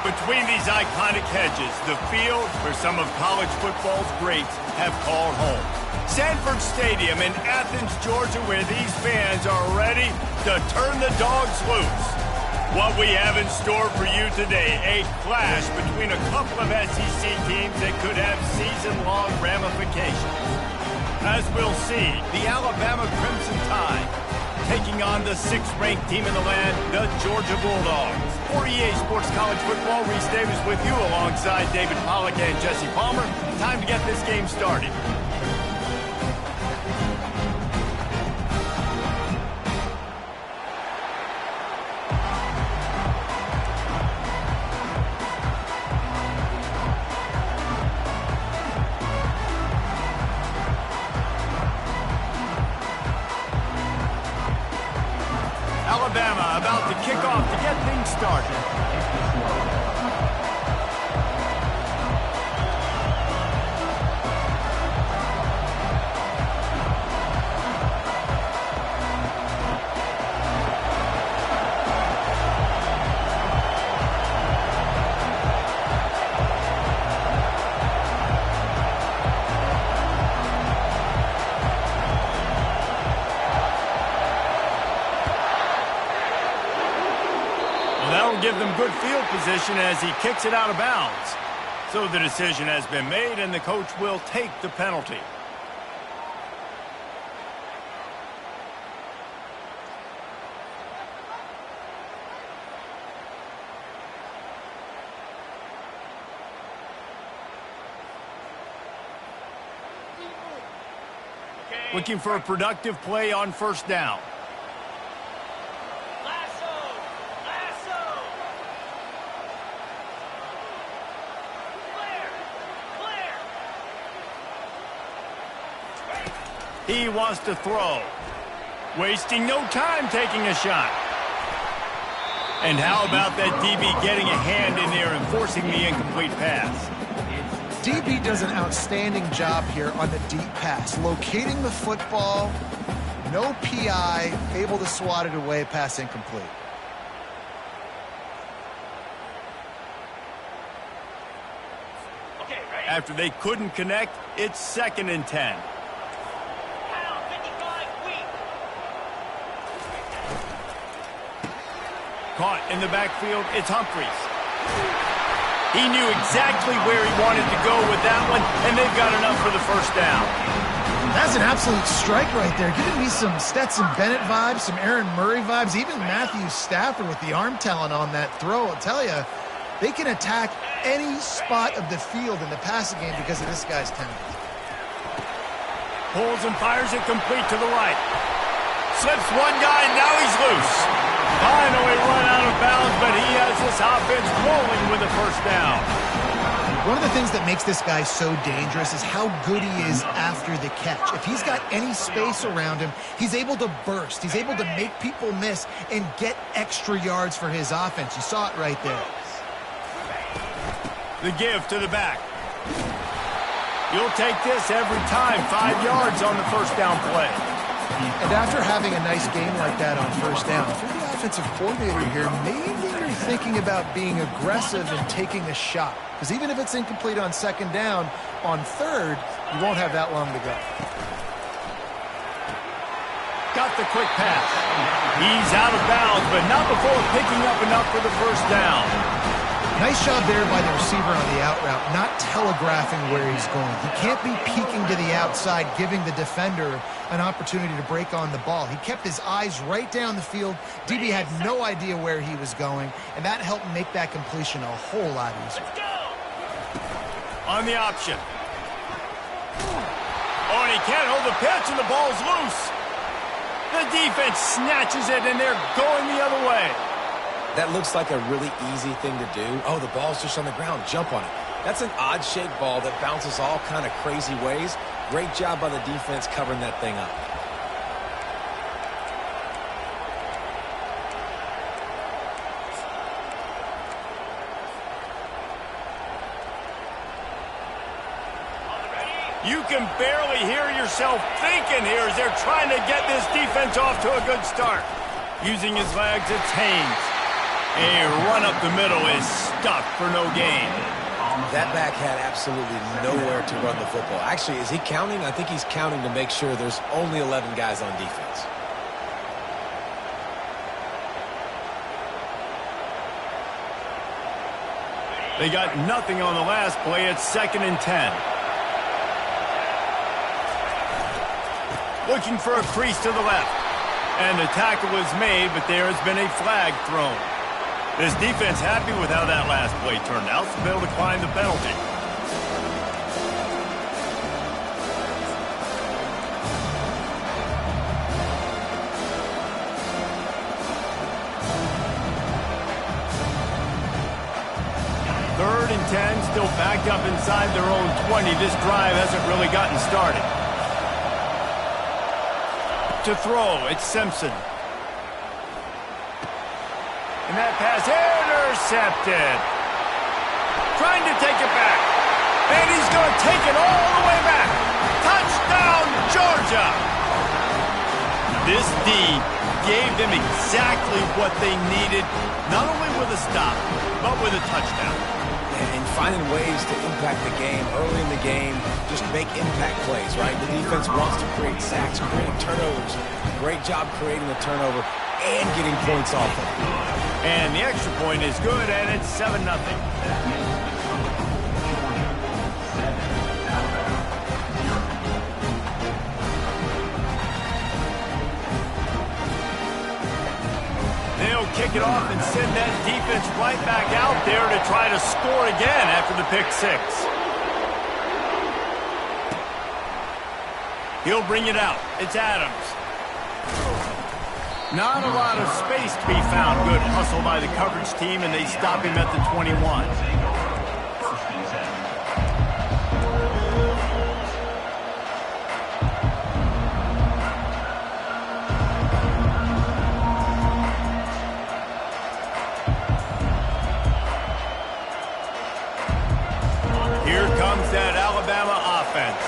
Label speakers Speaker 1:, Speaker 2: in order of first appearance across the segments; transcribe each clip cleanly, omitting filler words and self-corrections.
Speaker 1: Between these iconic hedges, the field where some of college football's greats have called home. Sanford Stadium in Athens, Georgia, where these fans are ready to turn the dogs loose. What we have in store for you today, a clash between a couple of SEC teams that could have season-long ramifications. As we'll see, the Alabama Crimson Tide taking on the 6th-ranked team in the land, the Georgia Bulldogs. For EA Sports College Football, Reese Davis with you alongside David Pollack and Jesse Palmer. Time to get this game started. Alabama about to kick off to get things started. That'll give them good field position as he kicks it out of bounds. So the decision has been made, and the coach will take the penalty. Looking for a productive play on first down. He wants to throw. Wasting no time taking a shot. And how about that DB getting a hand in there and forcing the incomplete pass?
Speaker 2: DB does an outstanding job here on the deep pass. Locating the football, no PI, able to swat it away, pass incomplete.
Speaker 1: After they couldn't connect, it's 2nd and 10. Caught in the backfield, it's Humphries. He knew exactly where he wanted to go with that one, and they've got enough for the first down.
Speaker 2: That's an absolute strike right there. Giving me some Stetson Bennett vibes, some Aaron Murray vibes, even Matthew Stafford with the arm talent on that throw. I'll tell you, they can attack any spot of the field in the passing game because of this guy's talent.
Speaker 1: Pulls and fires it complete to the right. Slips one guy, and now he's loose. Finally run out of bounds, but he has this offense rolling with a first down.
Speaker 2: One of the things that makes this guy so dangerous is how good he is after the catch. If he's got any space around him, he's able to burst. He's able to make people miss and get extra yards for his offense. You saw it right there.
Speaker 1: The give to the back. You'll take this every time. 5 yards on the first down play.
Speaker 2: And after having a nice game like that on first down, if you're the offensive coordinator here, maybe you're thinking about being aggressive and taking a shot. Because even if it's incomplete on 2nd down, on 3rd, you won't have that long to go.
Speaker 1: Got the quick pass. He's out of bounds, but not before picking up enough for the first down.
Speaker 2: Nice job there by the receiver on the out route, not telegraphing where he's going. He can't be peeking to the outside, giving the defender an opportunity to break on the ball. He kept his eyes right down the field. DB had no idea where he was going, and that helped make that completion a whole lot easier.
Speaker 1: On the option. Oh, and he can't hold the pitch, and the ball's loose. The defense snatches it, and they're going the other way.
Speaker 3: That looks like a really easy thing to do. Oh, the ball's just on the ground. Jump on it. That's an odd-shaped ball that bounces all kind of crazy ways. Great job by the defense covering that thing up.
Speaker 1: You can barely hear yourself thinking here as they're trying to get this defense off to a good start. Using his legs, it's Haynes. A run up the middle is stuffed for no gain.
Speaker 3: That back had absolutely nowhere to run the football. Actually, is he counting? I think he's counting to make sure there's only 11 guys on defense.
Speaker 1: They got nothing on the last play. It's 2nd and 10. Looking for a crease to the left. And the tackle is made, but there has been a flag thrown. This defense happy with how that last play turned out, so they'll decline the penalty. Third and 10, still backed up inside their own 20. This drive hasn't really gotten started. To throw, it's Simpson. And that pass intercepted. Trying to take it back. And he's going to take it all the way back. Touchdown, Georgia! This D gave them exactly what they needed, not only with a stop, but with a touchdown.
Speaker 3: And finding ways to impact the game early in the game, just make impact plays, right? The defense wants to create sacks, create turnovers. Great job creating the turnover and getting points off of it.
Speaker 1: And the extra point is good, and it's 7-0. They'll kick it off and send that defense right back out there to try to score again after the pick six. He'll bring it out. It's Adams. Not a lot of space to be found. Good hustle by the coverage team, and they stop him at the 21. Here comes that Alabama offense.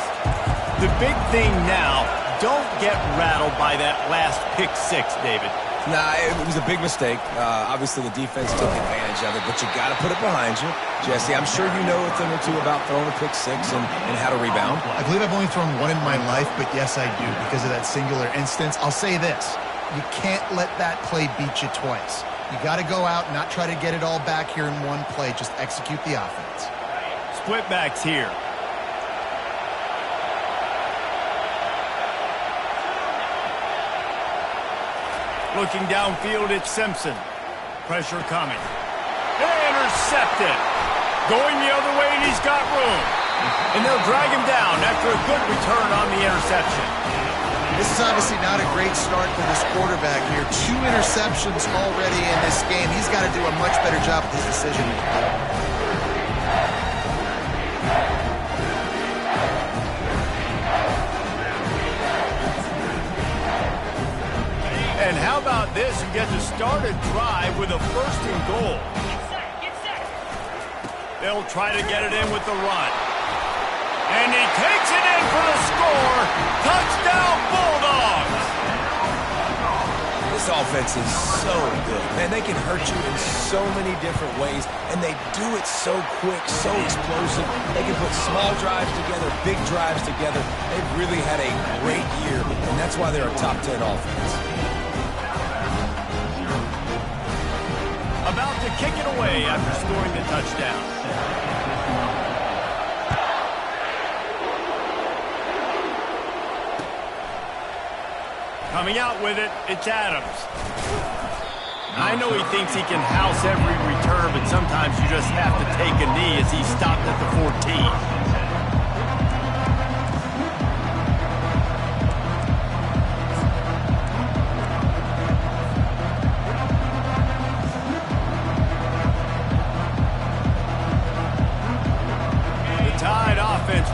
Speaker 1: The big thing now, don't get rattled by that last pick six, David.
Speaker 3: Nah, it was a big mistake. Obviously, the defense took advantage of it, but you got to put it behind you. Jesse, I'm sure you know a thing or two about throwing a pick six and how to rebound.
Speaker 2: I believe I've only thrown one in my life, but yes, I do because of that singular instance. I'll say this. You can't let that play beat you twice. You got to go out and not try to get it all back here in one play. Just execute the offense.
Speaker 1: Split backs here. Looking downfield, it's Simpson. Pressure coming. Intercepted. Going the other way, and he's got room. And they'll drag him down after a good return on the interception.
Speaker 2: This is obviously not a great start for this quarterback here. 2 interceptions already in this game. He's got to do a much better job with his decision-making.
Speaker 1: And how about this? You get to start a drive with a 1st and goal. They'll try to get it in with the run. And he takes it in for the score. Touchdown, Bulldogs!
Speaker 3: This offense is so good. Man, they can hurt you in so many different ways, and they do it so quick, so explosive. They can put small drives together, big drives together. They've really had a great year, and that's why they're a top 10 offense.
Speaker 1: About to kick it away after scoring the touchdown. Coming out with it, it's Adams. I know he thinks he can house every return, but sometimes you just have to take a knee as he stopped at the 14.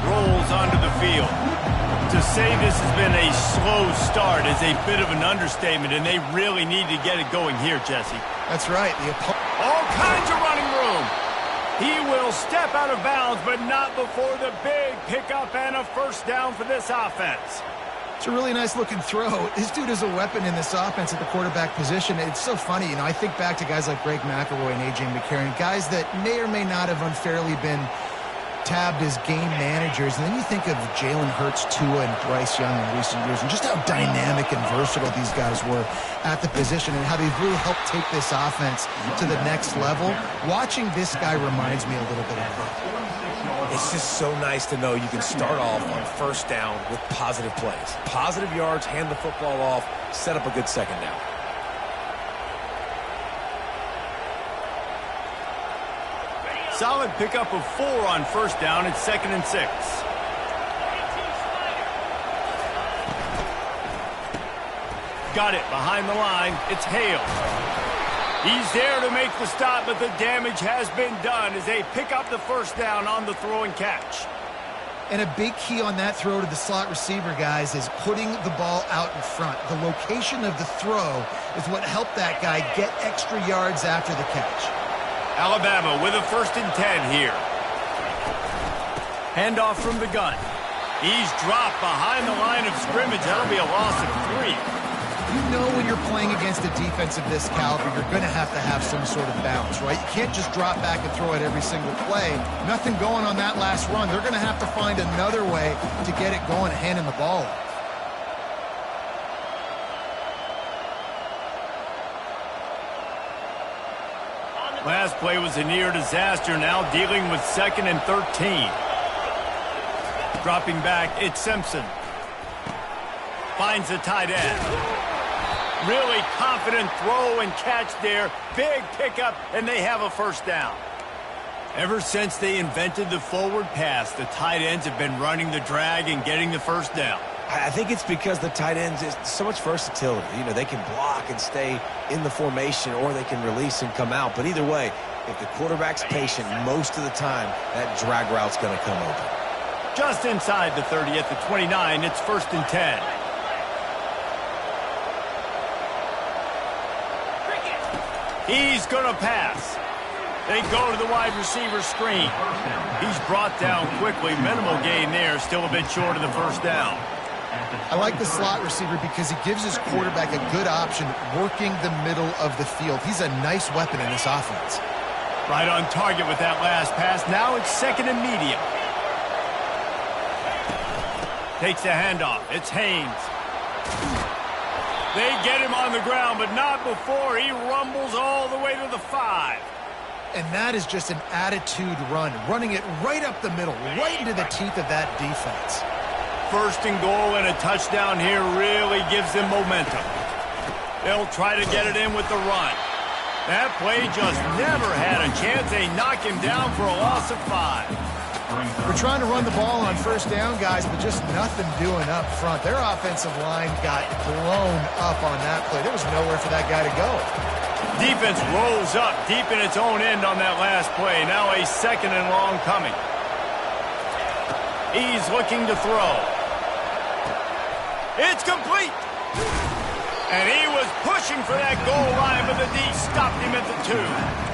Speaker 1: Rolls onto the field. To say this has been a slow start is a bit of an understatement, and they really need to get it going here, Jesse.
Speaker 2: That's right.
Speaker 1: All kinds of running room. He will step out of bounds, but not before the big pickup and a 1st down for this offense.
Speaker 2: It's a really nice-looking throw. This dude is a weapon in this offense at the quarterback position. It's so funny. You know, I think back to guys like Greg McElroy and A.J. McCarron, guys that may or may not have unfairly been tabbed as game managers. And then you think of Jalen Hurts, Tua, and Bryce Young in recent years, and just how dynamic and versatile these guys were at the position and how they've really helped take this offense to the next level. Watching this guy reminds me a little bit of that.
Speaker 3: It's just so nice to know you can start off on first down with positive plays. Positive yards, hand the football off, set up a good second down.
Speaker 1: Solid pickup of 4 on first down. It's 2nd and 6. Got it behind the line. It's Hale. He's there to make the stop, but the damage has been done as they pick up the first down on the throw and catch.
Speaker 2: And a big key on that throw to the slot receiver, guys, is putting the ball out in front. The location of the throw is what helped that guy get extra yards after the catch.
Speaker 1: Alabama with a 1st and 10 here. Handoff from the gun. He's dropped behind the line of scrimmage. That'll be a loss of 3.
Speaker 2: You know when you're playing against a defense of this caliber, you're going to have some sort of balance, right? You can't just drop back and throw it every single play. Nothing going on that last run. They're going to have to find another way to get it going and handing the ball off.
Speaker 1: Last play was a near disaster. Now dealing with 2nd and 13. Dropping back, it's Simpson. Finds the tight end. Really confident throw and catch there. Big pickup, and they have a first down. Ever since they invented the forward pass, the tight ends have been running the drag and getting the first down.
Speaker 3: I think it's because the tight ends is so much versatility. You know, they can block and stay in the formation, or they can release and come out. But either way, if the quarterback's patient, most of the time, that drag route's going to come open.
Speaker 1: Just inside the 30 at the 29, it's 1st and 10. He's going to pass. They go to the wide receiver screen. He's brought down quickly. Minimal gain there. Still a bit short of the first down.
Speaker 2: I like the slot receiver because he gives his quarterback a good option working the middle of the field. He's a nice weapon in this offense.
Speaker 1: Right on target with that last pass. Now it's 2nd and medium. Takes the handoff. It's Haynes. They get him on the ground, but not before he rumbles all the way to the 5.
Speaker 2: And that is just an attitude run, running it right up the middle, right into the teeth of that defense.
Speaker 1: 1st and goal and a touchdown here really gives them momentum. They'll try to get it in with the run. That play just never had a chance. They knock him down for a loss of 5.
Speaker 2: We're trying to run the ball on first down, guys, but just nothing doing up front. Their offensive line got blown up on that play. There was nowhere for that guy to go.
Speaker 1: Defense rolls up deep in its own end on that last play. Now a 2nd and long coming. He's looking to throw. It's complete. And he was pushing for that goal line, but the D stopped him at the 2.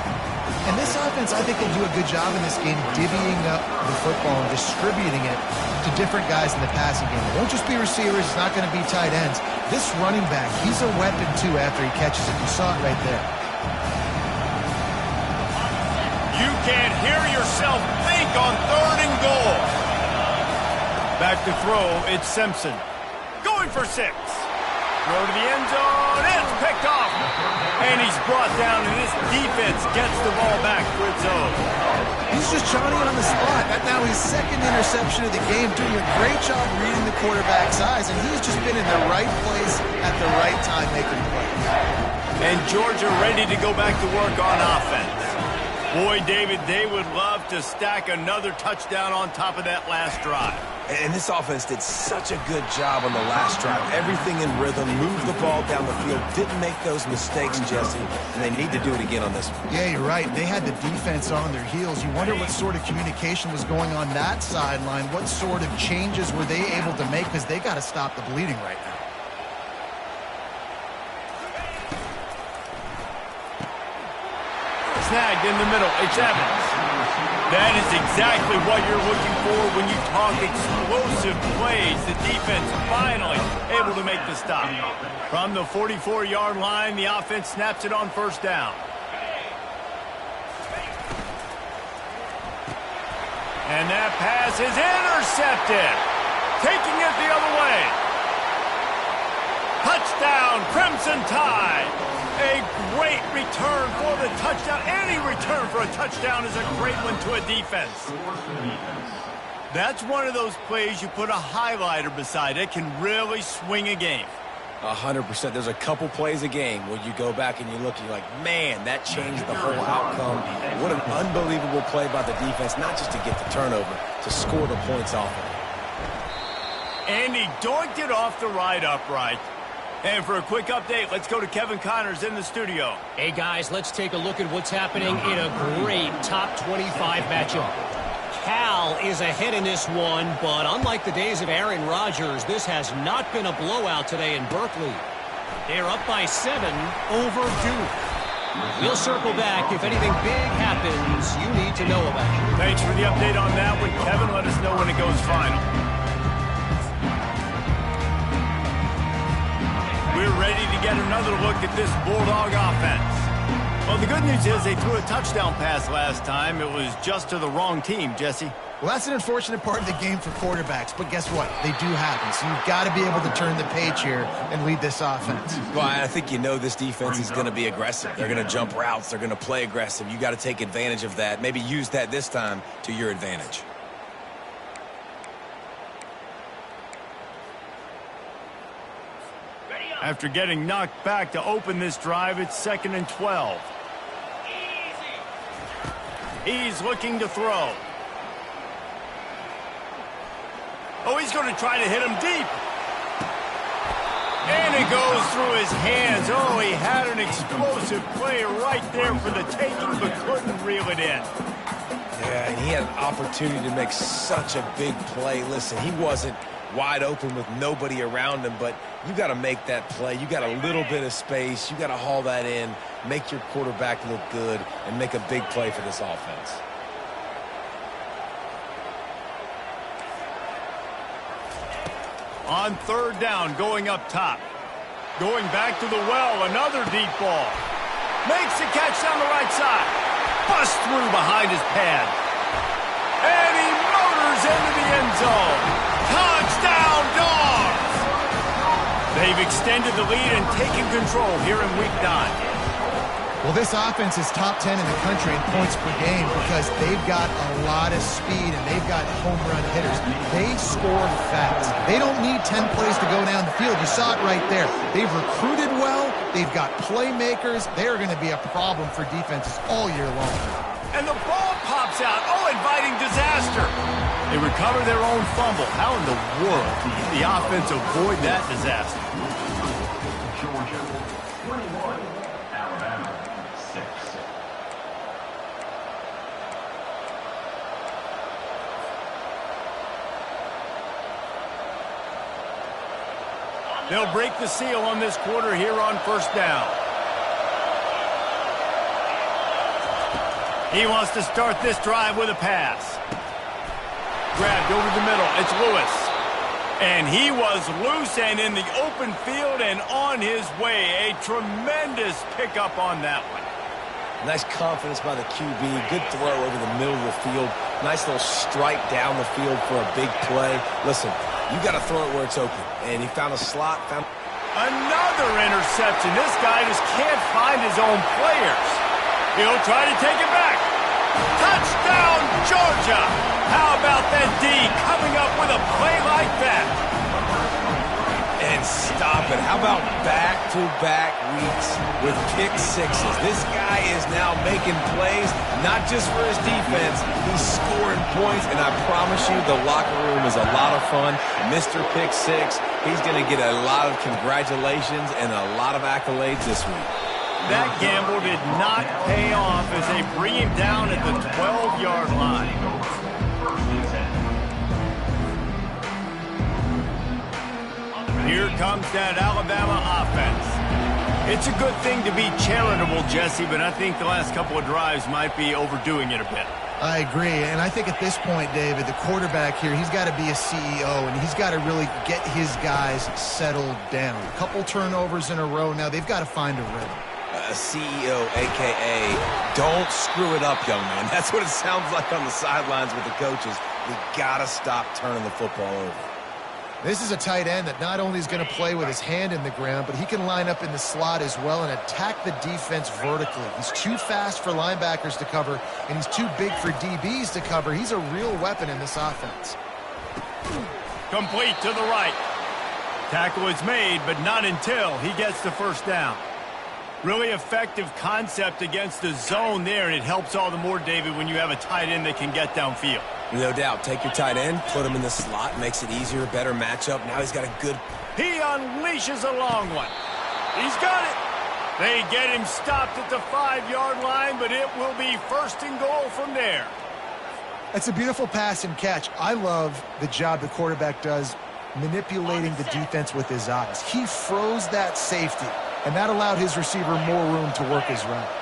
Speaker 2: And this offense, I think, will do a good job in this game divvying up the football and distributing it to different guys in the passing game. It won't just be receivers. It's not going to be tight ends. This running back, he's a weapon, too, after he catches it. You saw it right there.
Speaker 1: You can't hear yourself think on 3rd and goal. Back to throw, it's Simpson. Going for 6. Throw to the end zone. It's picked off. And he's brought down, and this defense gets the ball back for its own.
Speaker 2: He's just Johnny on the spot. That now his 2nd interception of the game, doing a great job reading the quarterback's eyes, and he's just been in the right place at the right time making plays.
Speaker 1: And Georgia ready to go back to work on offense. Boy, David, they would love to stack another touchdown on top of that last drive.
Speaker 3: And this offense did such a good job on the last drive. Everything in rhythm, moved the ball down the field, didn't make those mistakes, Jesse, and they need to do it again on this one.
Speaker 2: Yeah, you're right. They had the defense on their heels. You wonder what sort of communication was going on that sideline. What sort of changes were they able to make, because they got to stop the bleeding right now.
Speaker 1: Snagged in the middle. It's Evans. That is exactly what you're looking for when you talk explosive plays. The defense finally able to make the stop. From the 44-yard line, the offense snaps it on first down. And that pass is intercepted. Taking it the other way. Touchdown, Crimson Tide. A great return for the touchdown. Any return for a touchdown is a great one to a defense. That's one of those plays you put a highlighter beside. It can really swing a game.
Speaker 3: 100%. There's a couple plays a game where you go back and you look and you're like, man, that changed the whole outcome. What an unbelievable play by the defense, not just to get the turnover, to score the points off of it.
Speaker 1: And he doinked it off the right upright. And for a quick update, let's go to Kevin Connors in the studio.
Speaker 4: Hey, guys, let's take a look at what's happening in a great top 25 matchup. Cal is ahead in this one, but unlike the days of Aaron Rodgers, this has not been a blowout today in Berkeley. They're up by 7 over Duke. We'll circle back. If anything big happens, you need to know about it.
Speaker 1: Thanks for the update on that one, Kevin. Let us know when it goes final. We're ready to get another look at this Bulldog offense. Well, the good news is they threw a touchdown pass last time. It was just to the wrong team, Jesse.
Speaker 2: Well, that's an unfortunate part of the game for quarterbacks, but guess what? They do happen, so you've got to be able to turn the page here and lead this offense.
Speaker 3: Well, I think you know this defense is going to be aggressive. They're going to jump routes. They're going to play aggressive. You got to take advantage of that. Maybe use that this time to your advantage.
Speaker 1: After getting knocked back to open this drive, it's 2nd and 12. He's looking to throw. Oh, he's going to try to hit him deep. And it goes through his hands. Oh, he had an explosive play right there for the taking, but couldn't reel it in.
Speaker 3: Yeah, and he had an opportunity to make such a big play. Listen, he wasn't wide open with nobody around him, but you got to make that play. You got a little bit of space. You got to haul that in, make your quarterback look good, and make a big play for this offense.
Speaker 1: On 3rd down, going up top. Going back to the well, another deep ball. Makes the catch down the right side. Busts through behind his pad. And he motors into the end zone. Touchdown, Dogs! They've extended the lead and taken control here in Week 9.
Speaker 2: Well, this offense is top 10 in the country in points per game because they've got a lot of speed and they've got home run hitters. They score fast. They don't need 10 plays to go down the field. You saw it right there. They've recruited well. They've got playmakers. They're going to be a problem for defenses all year long.
Speaker 1: And the ball pops out. Oh, inviting disaster. They recover their own fumble. How in the world did the offense avoid that disaster?
Speaker 5: Georgia, 21, Alabama, 6.
Speaker 1: They'll break the seal on this quarter here on 1st down. He wants to start this drive with a pass. Grabbed over the middle. It's Lewis. And he was loose and in the open field and on his way. A tremendous pickup on that one.
Speaker 3: Nice confidence by the QB. Good throw over the middle of the field. Nice little strike down the field for a big play. Listen, you got to throw it where it's open. And he found a slot.
Speaker 1: Another interception. This guy just can't find his own players. He'll try to take it back. Touchdown, Georgia! How about that D coming up with a play like that?
Speaker 3: And stop it. How about back-to-back weeks with pick sixes? This guy is now making plays, not just for his defense. He's scoring points, and I promise you the locker room is a lot of fun. Mr. Pick Six, he's going to get a lot of congratulations and a lot of accolades this week.
Speaker 1: That gamble did not pay off as they bring him down at the 12-yard line. Here comes that Alabama offense. It's a good thing to be charitable, Jesse, but I think the last couple of drives might be overdoing it a bit.
Speaker 2: I agree, and I think at this point, David, the quarterback here, he's got to be a CEO, and he's got to really get his guys settled down. A couple turnovers in a row now. They've got to find a rhythm.
Speaker 3: A CEO, a.k.a. don't screw it up, young man. That's what it sounds like on the sidelines with the coaches. We got to stop turning the football over.
Speaker 2: This is a tight end that not only is going to play with his hand in the ground, but he can line up in the slot as well and attack the defense vertically. He's too fast for linebackers to cover, and he's too big for DBs to cover. He's a real weapon in this offense.
Speaker 1: Complete to the right. Tackle is made, but not until he gets the first down. Really effective concept against the zone there, and it helps all the more, David, when you have a tight end that can get downfield.
Speaker 3: No doubt. Take your tight end, put him in the slot, makes it easier, better matchup. Now he's got a good...
Speaker 1: He unleashes a long one. He's got it. They get him stopped at the 5-yard line, but it will be first and goal from there.
Speaker 2: That's a beautiful pass and catch. I love the job the quarterback does manipulating the defense with his eyes. He froze that safety, and that allowed his receiver more room to work his route.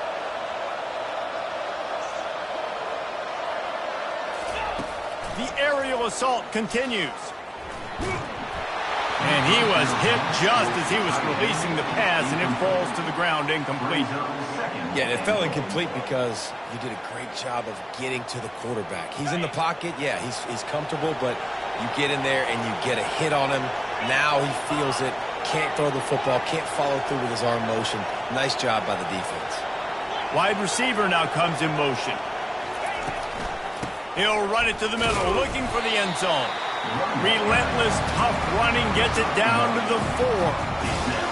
Speaker 1: The aerial assault continues. And he was hit just as he was releasing the pass, and it falls to the ground incomplete.
Speaker 3: Yeah, it fell incomplete because he did a great job of getting to the quarterback. He's in the pocket. Yeah, he's comfortable, but you get in there and you get a hit on him. Now he feels it. Can't throw the football. Can't follow through with his arm motion. Nice job by the defense.
Speaker 1: Wide receiver now comes in motion. He'll run it to the middle, looking for the end zone. Relentless, tough running, gets it down to the 4.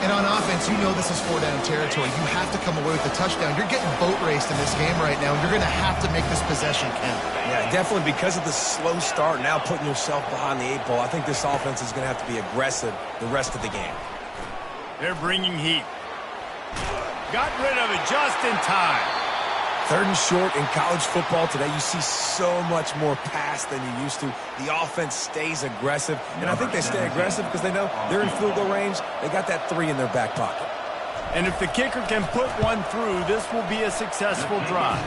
Speaker 2: And on offense, you know this is 4-down territory. You have to come away with a touchdown. You're getting boat raced in this game right now, and you're going to have to make this possession count.
Speaker 3: Yeah, definitely because of the slow start, now putting yourself behind the 8 ball. I think this offense is going to have to be aggressive the rest of the game.
Speaker 1: They're bringing heat. Got rid of it just in time.
Speaker 3: 3rd and short in college football today. You see so much more pass than you used to. The offense stays aggressive, and I think they stay aggressive because they know they're in field goal range. They got that 3 in their back pocket.
Speaker 1: And if the kicker can put one through, this will be a successful drive.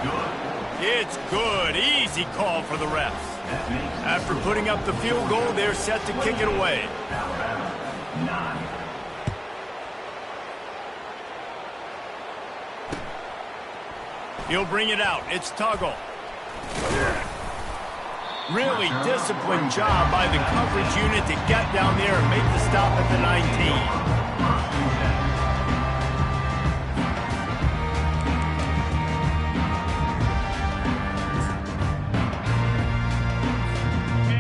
Speaker 1: It's good. Easy call for the refs. After putting up the field goal, they're set to kick it away. He'll bring it out. It's Tuggle. Really disciplined job by the coverage unit to get down there and make the stop at the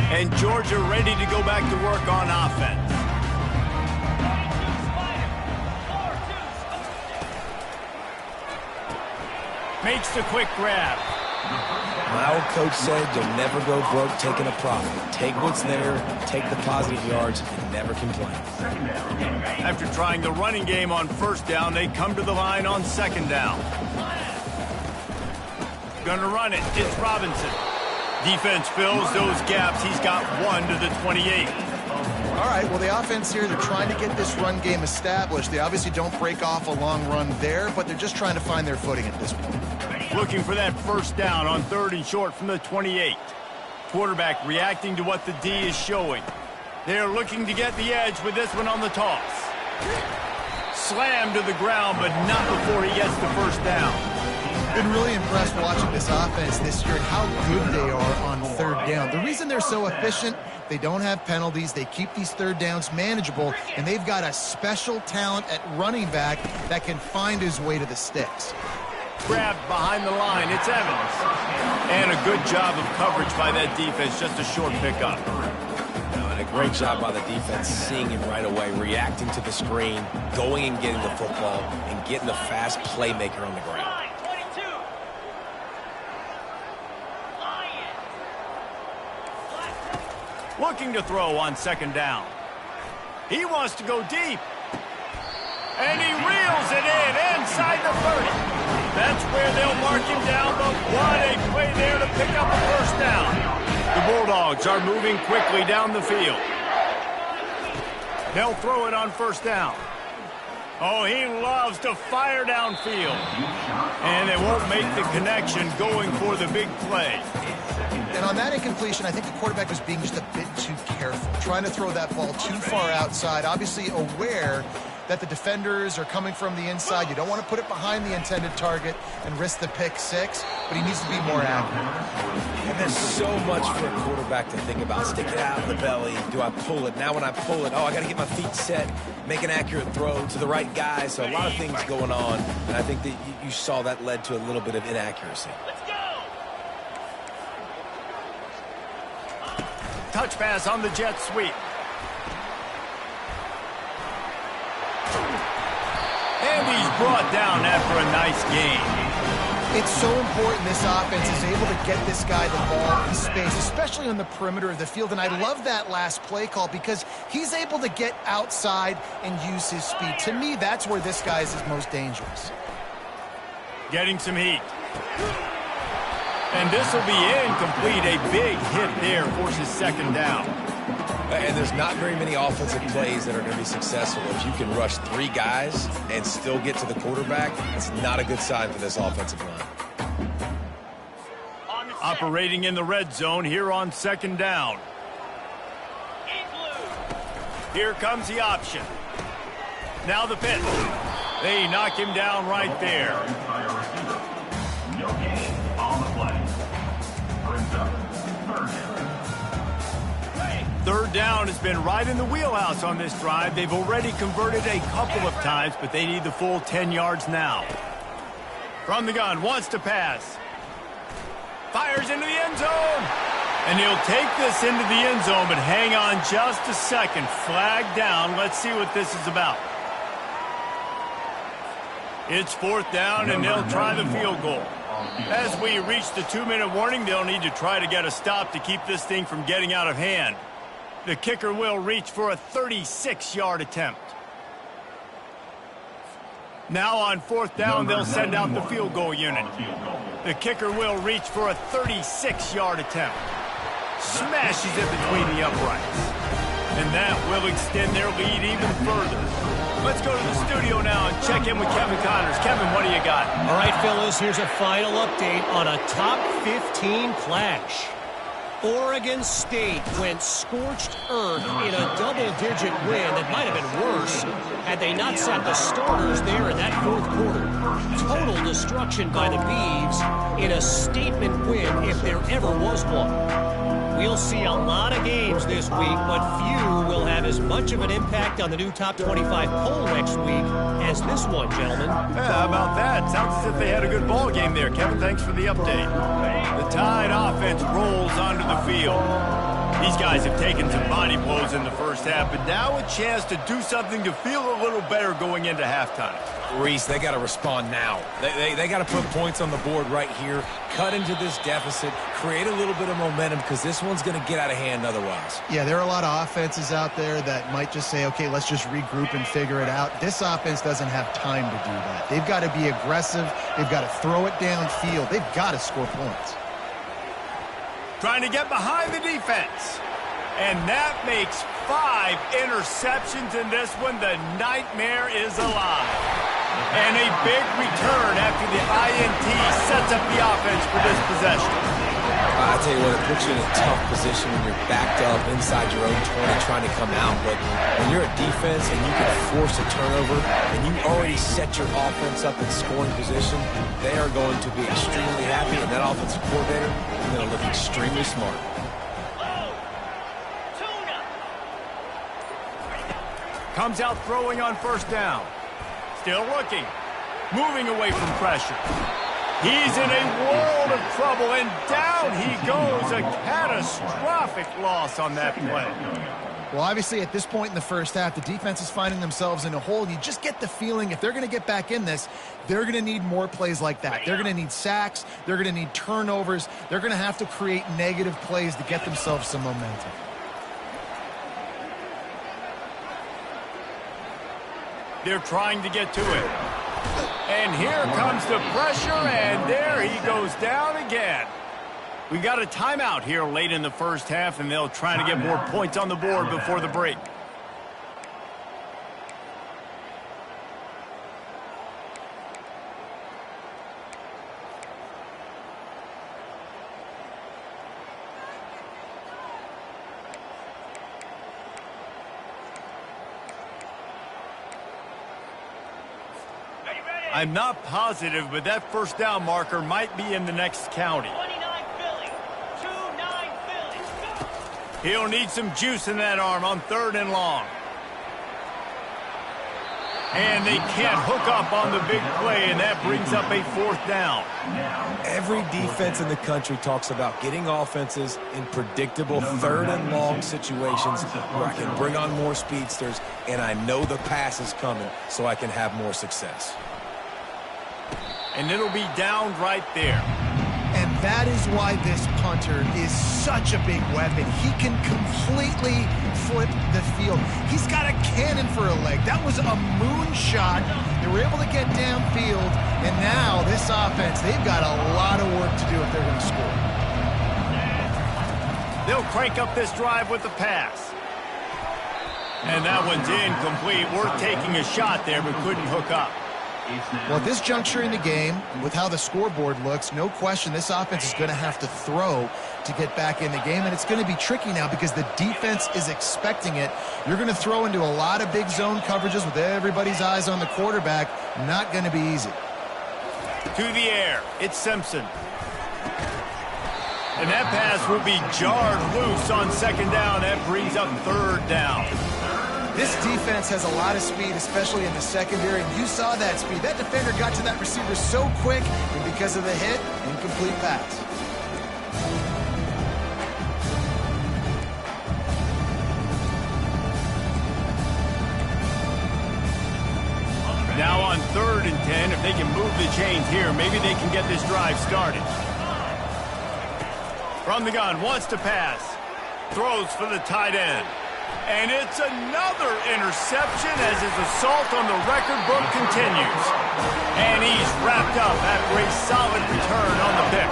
Speaker 1: 19. And Georgia ready to go back to work on offense. Makes the quick grab.
Speaker 3: My old coach said you'll never go broke taking a profit. Take what's there, take the positive yards, and never complain.
Speaker 1: After trying the running game on 1st down, they come to the line on 2nd down. Gonna run it. It's Robinson. Defense fills those gaps. He's got 1 to the 28.
Speaker 2: All right, well, the offense here, they're trying to get this run game established. They obviously don't break off a long run there, but they're just trying to find their footing at this point.
Speaker 1: Looking for that 1st down on 3rd and short from the 28. Quarterback reacting to what the D is showing. They're looking to get the edge with this one on the toss. Slammed to the ground, but not before he gets the 1st down.
Speaker 2: Been really impressed watching this offense this year and how good they are on 3rd down. The reason they're so efficient, they don't have penalties. They keep these 3rd downs manageable, and they've got a special talent at running back that can find his way to the sticks.
Speaker 1: Grabbed behind the line. It's Evans. And a good job of coverage by that defense. Just a short pickup.
Speaker 3: And a great job by the defense seeing him right away, reacting to the screen, going and getting the football, and getting the fast playmaker on the ground.
Speaker 1: Looking to throw on 2nd down. He wants to go deep. And he reels it in inside the 30. That's where they'll mark him down, but what a play there to pick up a 1st down. The Bulldogs are moving quickly down the field. They'll throw it on 1st down. Oh, he loves to fire downfield. And they won't make the connection going for the big play.
Speaker 2: And on that incompletion, I think the quarterback was being just a bit too careful, trying to throw that ball too far outside, obviously aware that the defenders are coming from the inside. You don't want to put it behind the intended target and risk the pick six, but he needs to be more accurate.
Speaker 3: And there's so much for a quarterback to think about. Stick it out of the belly. Do I pull it? Now when I pull it, I got to get my feet set, make an accurate throw to the right guy. So a lot of things going on, and I think that you saw that led to a little bit of inaccuracy.
Speaker 1: Touch pass on the jet sweep. And he's brought down after a nice gain.
Speaker 2: It's so important this offense is able to get this guy the ball in space, especially on the perimeter of the field. And I love that last play call because he's able to get outside and use his speed. To me, that's where this guy is his most dangerous.
Speaker 1: Getting some heat. And this will be incomplete. A big hit there forces second down.
Speaker 3: And there's not very many offensive plays that are going to be successful. If you can rush 3 guys and still get to the quarterback, it's not a good sign for this offensive line.
Speaker 1: Operating in the red zone here on second down. Here comes the option. Now the pitch. They knock him down right there.
Speaker 5: No gain on the play. Brings up third down.
Speaker 1: Third down has been right in the wheelhouse on this drive. They've already converted a couple of times, but they need the full 10 yards now. From the gun, wants to pass. Fires into the end zone. And he'll take this into the end zone, but hang on just a second. Flag down. Let's see what this is about. It's fourth down, and they'll try the field goal. As we reach the 2-minute warning, they'll need to try to get a stop to keep this thing from getting out of hand. The kicker will reach for a 36-yard attempt. Now on fourth down, they'll send out the field goal unit. The kicker will reach for a 36-yard attempt. Smashes it between the uprights. And that will extend their lead even further. Let's go to the studio now and check in with Kevin Connors. Kevin, what do you got?
Speaker 4: All right, fellas, here's a final update on a top 15 clash. Oregon State went scorched earth in a double-digit win that might have been worse had they not sat the starters there in that fourth quarter. Total destruction by the Beavs in a statement win if there ever was one. We'll see a lot of games this week, but few will have as much of an impact on the new top 25 poll next week as this one, gentlemen.
Speaker 1: Yeah, how about that? Sounds as if they had a good ball game there. Kevin, thanks for the update. The Tide offense rolls onto the field. These guys have taken some body blows in the first half, but now a chance to do something to feel a little better going into halftime.
Speaker 3: Reese, they got to respond now. They got to put points on the board right here, cut into this deficit, create a little bit of momentum because this one's going to get out of hand otherwise.
Speaker 2: Yeah, there are a lot of offenses out there that might just say, okay, let's just regroup and figure it out. This offense doesn't have time to do that. They've got to be aggressive. They've got to throw it downfield. They've got to score points.
Speaker 1: Trying to get behind the defense. And that makes 5 interceptions in this one. The nightmare is alive. And a big return after the INT sets up the offense for this possession.
Speaker 3: I tell you what, it puts you in a tough position when you're backed up inside your own 20 trying to come out. But when you're a defense and you can force a turnover and you already set your offense up in scoring position, they are going to be extremely happy, and that offensive coordinator is going to look extremely smart.
Speaker 1: Comes out throwing on first down. Still looking. Moving away from pressure. He's in a world of trouble, and down he goes. A catastrophic loss on that play.
Speaker 2: Well, obviously, at this point in the first half, the defense is finding themselves in a hole. You just get the feeling if they're going to get back in this, they're going to need more plays like that. They're going to need sacks. They're going to need turnovers. They're going to have to create negative plays to get themselves some momentum.
Speaker 1: They're trying to get to it. And here comes the pressure, and there he goes down again. We got a timeout here late in the first half, and they'll try to get more points on the board before the break. I'm not positive, but that first down marker might be in the next county.
Speaker 4: 29 Philly. 2-9 Philly.
Speaker 1: He'll need some juice in that arm on 3rd and long. And they can't hook up on the big play, and that brings up a 4th down.
Speaker 3: Every defense in the country talks about getting offenses in predictable 3rd and long situations where I can bring on more speedsters, and I know the pass is coming, so I can have more success.
Speaker 1: And it'll be down right there.
Speaker 2: And that is why this punter is such a big weapon. He can completely flip the field. He's got a cannon for a leg. That was a moonshot. They were able to get downfield, and now this offense, they've got a lot of work to do if they're going to score.
Speaker 1: They'll crank up this drive with the pass. And that one's incomplete. Worth taking a shot there, but couldn't hook up.
Speaker 2: Well, at this juncture in the game, with how the scoreboard looks, no question this offense is going to have to throw to get back in the game, and it's going to be tricky now because the defense is expecting it. You're going to throw into a lot of big zone coverages with everybody's eyes on the quarterback. Not going to be easy.
Speaker 1: To the air, it's Simpson. And that pass will be jarred loose on 2nd down. That brings up 3rd down.
Speaker 2: This defense has a lot of speed, especially in the secondary, and you saw that speed. That defender got to that receiver so quick, and because of the hit, incomplete pass.
Speaker 1: Now on 3rd and 10, if they can move the chains here, maybe they can get this drive started. From the gun, wants to pass. Throws for the tight end. And it's another interception as his assault on the record book continues. And he's wrapped up after a solid return on the pick.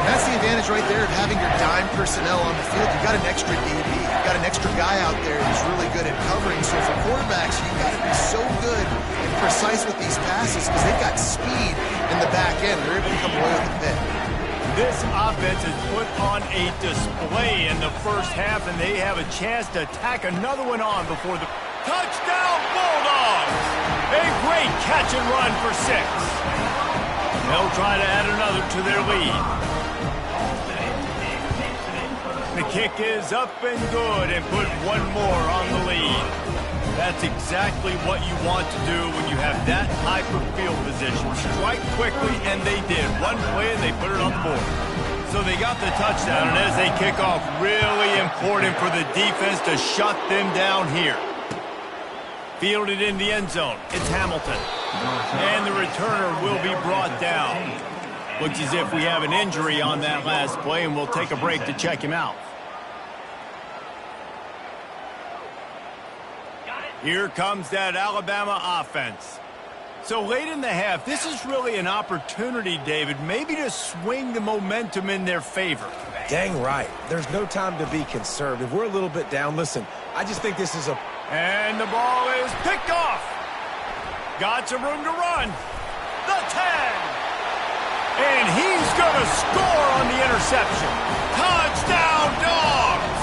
Speaker 2: That's the advantage right there of having your dime personnel on the field. You've got an extra DB. You've got an extra guy out there who's really good at covering. So for quarterbacks, you've got to be so good and precise with these passes because they've got speed in the back end. They're able to come away with the pick.
Speaker 1: This offense has put on a display in the first half, and they have a chance to tack another one on before the touchdown Bulldogs. A great catch and run for 6. They'll try to add another to their lead. The kick is up and good and put one more on the lead. That's exactly what you want to do when you have that type of field position. Strike quickly, and they did. One play, and they put it on the board. So they got the touchdown, and as they kick off, really important for the defense to shut them down here. Fielded in the end zone. It's Hamilton. And the returner will be brought down. Looks as if we have an injury on that last play, and we'll take a break to check him out. Here comes that Alabama offense. So late in the half, this is really an opportunity, David, maybe to swing the momentum in their favor.
Speaker 3: Dang right. There's no time to be conservative. We're a little bit down. Listen, I just think this is a...
Speaker 1: And the ball is picked off. Got some room to run. The 10. And he's going to score on the interception. Touchdown, Dogs!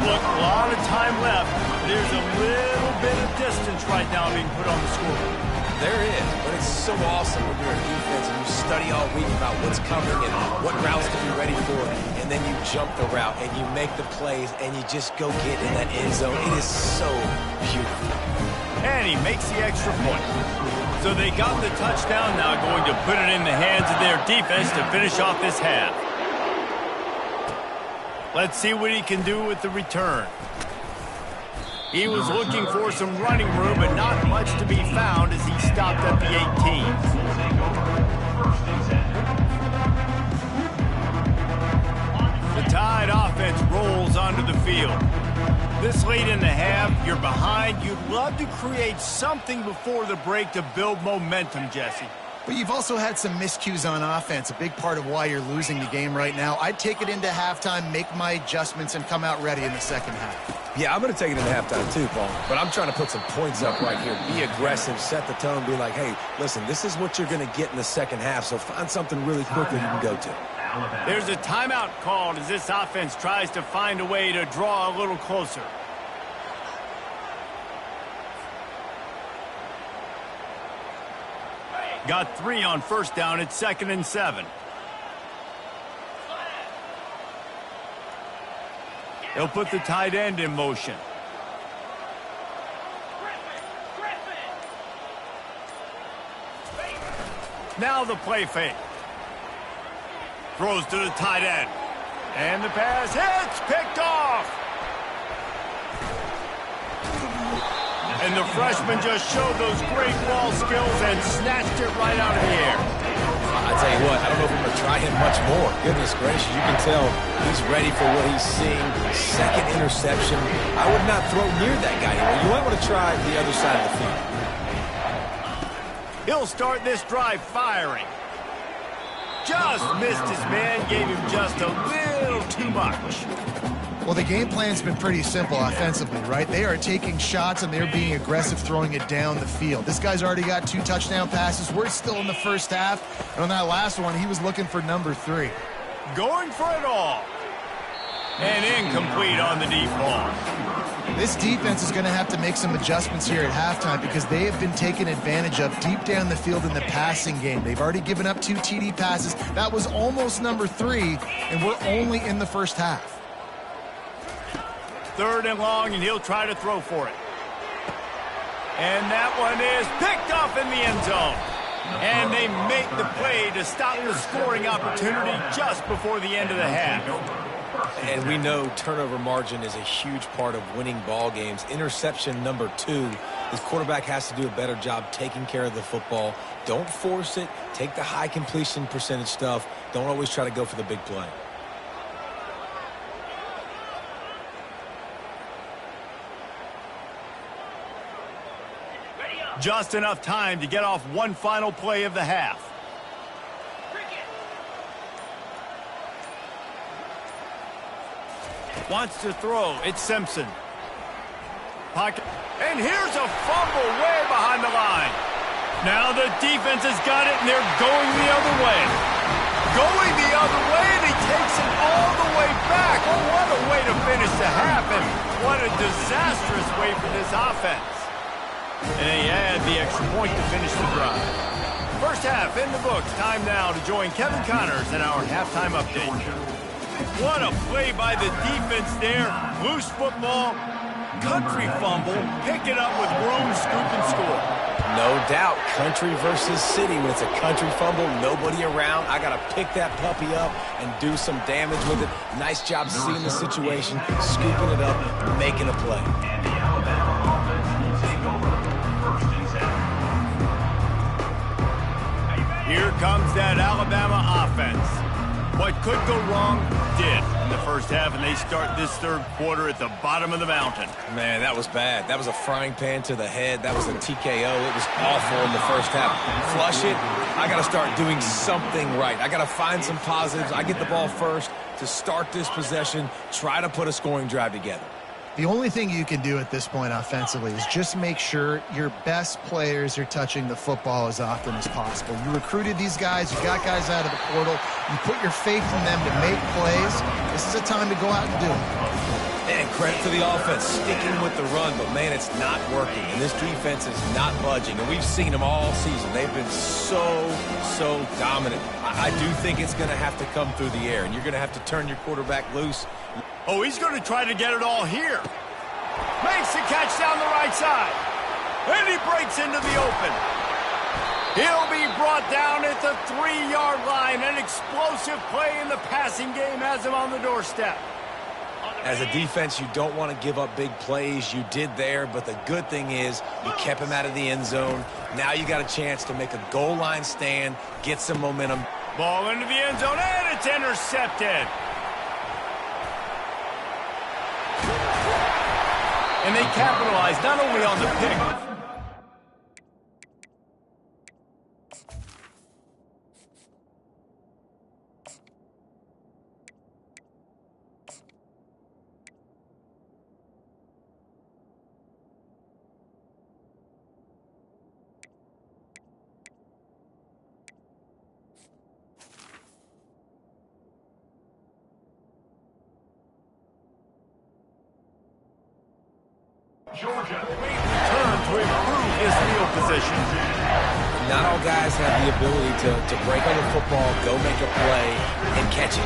Speaker 1: Look, a lot of time left. There's a little bit of distance right now being put on the scoreboard.
Speaker 3: There is, but it's so awesome when you're a defense and you study all week about what's coming and what routes to be ready for, and then you jump the route and you make the plays and you just go get in that end zone. It is so beautiful.
Speaker 1: And he makes the extra point. So they got the touchdown, now going to put it in the hands of their defense to finish off this half. Let's see what he can do with the return. He was looking for some running room, but not much to be found as he stopped at the 18. The Tide offense rolls onto the field. This late in the half, you're behind. You'd love to create something before the break to build momentum, Jesse.
Speaker 2: But you've also had some miscues on offense, a big part of why you're losing the game right now. I'd take it into halftime, make my adjustments, and come out ready in the second half.
Speaker 3: Yeah, I'm going to take it into halftime too, Paul. But I'm trying to put some points up right here. Be aggressive, set the tone, be like, hey, listen, this is what you're going to get in the second half, so find something really quickly you can go to.
Speaker 1: There's a timeout called as this offense tries to find a way to draw a little closer. Got 3 on first down at 2nd and 7. They'll put the tight end in motion. Now the play fake. Throws to the tight end. And the pass hits, picked off. And the freshman just showed those great ball skills and snatched it right out of the air.
Speaker 3: I tell you what, I don't know if I'm going to try him much more. Goodness gracious, you can tell he's ready for what he's seeing. Second interception. I would not throw near that guy anymore. You might want to try the other side of the field.
Speaker 1: He'll start this drive firing. Just missed his man, gave him just a little too much.
Speaker 2: Well, the game plan's been pretty simple offensively, right? They are taking shots and they're being aggressive, throwing it down the field. This guy's already got 2 touchdown passes. We're still in the first half. And on that last one, he was looking for number 3.
Speaker 1: Going for it all. And incomplete on the deep ball.
Speaker 2: This defense is going to have to make some adjustments here at halftime because they have been taken advantage of deep down the field in the passing game. They've already given up 2 TD passes. That was almost number 3, and we're only in the first half.
Speaker 1: 3rd and long, and he'll try to throw for it. And that one is picked off in the end zone. And they make the play to stop the scoring opportunity just before the end of the half.
Speaker 3: And we know turnover margin is a huge part of winning ball games. Interception number 2. This quarterback has to do a better job taking care of the football. Don't force it. Take the high completion percentage stuff. Don't always try to go for the big play.
Speaker 1: Just enough time to get off one final play of the half. Wants to throw. It's Simpson. Pocket. And here's a fumble way behind the line. Now the defense has got it, and they're going the other way. Going the other way, and he takes it all the way back. Oh, what a way to finish the half, and what a disastrous way for this offense. And they add the extra point to finish the drive. First half in the books. Time now to join Kevin Connors in our halftime update. What a play by the defense there. Loose football, country fumble, pick it up with room, scoop, and score.
Speaker 3: No doubt, country versus city. When it's a country fumble, nobody around. I got to pick that puppy up and do some damage with it. Nice job seeing the situation, scooping it up, making a play.
Speaker 5: And the Alabama offense will take over 1st and 7.
Speaker 1: Here comes that Alabama offense. What could go wrong did in the first half, and they start this 3rd quarter at the bottom of the mountain.
Speaker 3: Man, that was bad. That was a frying pan to the head. That was a TKO. It was awful in the first half. Flush it. I got to start doing something right. I got to find some positives. I get the ball first to start this possession, try to put a scoring drive together.
Speaker 2: The only thing you can do at this point offensively is just make sure your best players are touching the football as often as possible. You recruited these guys. You got guys out of the portal. You put your faith in them to make plays. This is a time to go out and do it.
Speaker 3: And credit to the offense, sticking with the run, but man, it's not working. And this defense is not budging. And we've seen them all season. They've been so dominant. I do think it's going to have to come through the air, and you're going to have to turn your quarterback loose.
Speaker 1: Oh, he's going to try to get it all here. Makes the catch down the right side. And he breaks into the open. He'll be brought down at the 3-yard line. An explosive play in the passing game has him on the doorstep.
Speaker 3: As a defense, you don't want to give up big plays. You did there, but the good thing is you kept him out of the end zone. Now you got a chance to make a goal line stand, get some momentum.
Speaker 1: Ball into the end zone, and it's intercepted. And they capitalize not only on the pick.
Speaker 5: Georgia.
Speaker 1: Return to improve his field position.
Speaker 3: not all guys have the ability to break on the football, go make a play, and catch it.